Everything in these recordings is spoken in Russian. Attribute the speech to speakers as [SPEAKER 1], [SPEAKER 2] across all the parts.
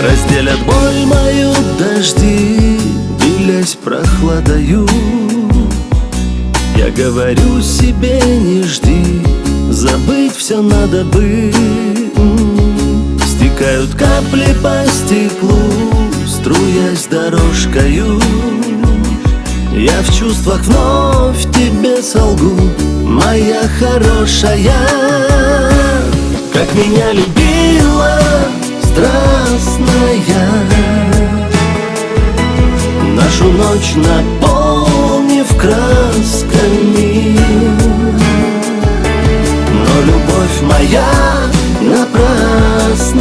[SPEAKER 1] Разделят боль мою дожди, делясь прохладою. Я говорю себе, не жди, забыть все надо бы. Стекают капли по стеклу, струясь дорожкою. Я в чувствах вновь тебе солгу, моя хорошая. Как меня любила страстная, нашу ночь наполнив красками. Но любовь моя напрасная,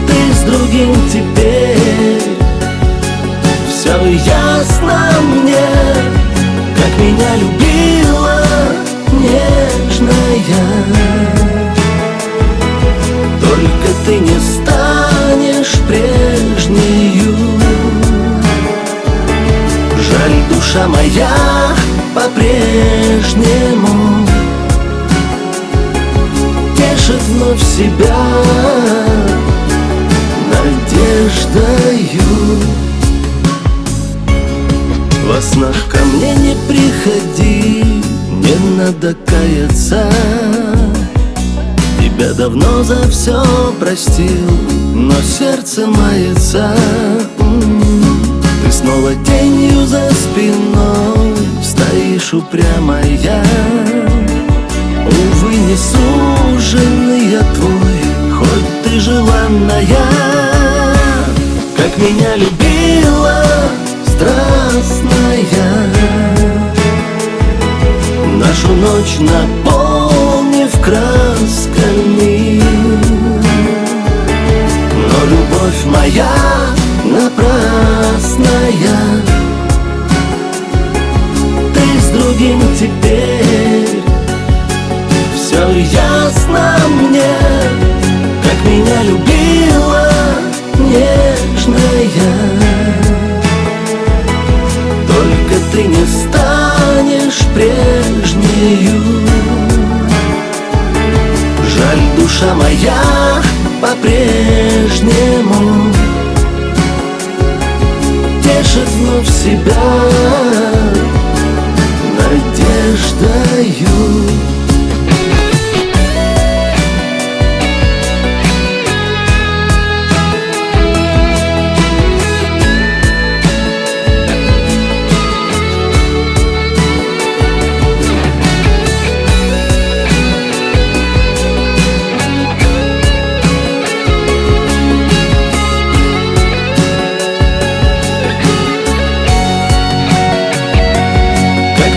[SPEAKER 1] ты с другим теперь. Все ясно мне, как меня любила нежная. Только ты не станешь прежнею. Жаль, душа моя по-прежнему тешит вновь себя надеждою. Во снах ко мне не приходи, не надо каяться. Тебя давно за все простил, но сердце мается. Ты снова тенью за спиной стоишь упрямая. Увы, не суженый я твой, хоть ты желанная. Как меня любила страстная, нашу ночь наполнив красками. Но любовь моя напрасная, ты с другим теперь. Все ясно мне, как меня любила нежная. Только ты не станешь прежнею. Жаль, душа моя по-прежнему тешит вновь себя надеждою.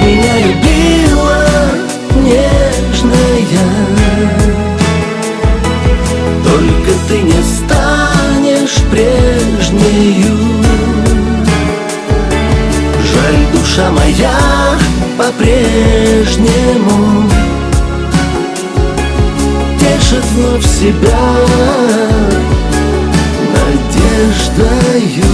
[SPEAKER 1] Меня любила нежная, только ты не станешь прежнею. Жаль, душа моя по-прежнему тешит вновь себя надеждою.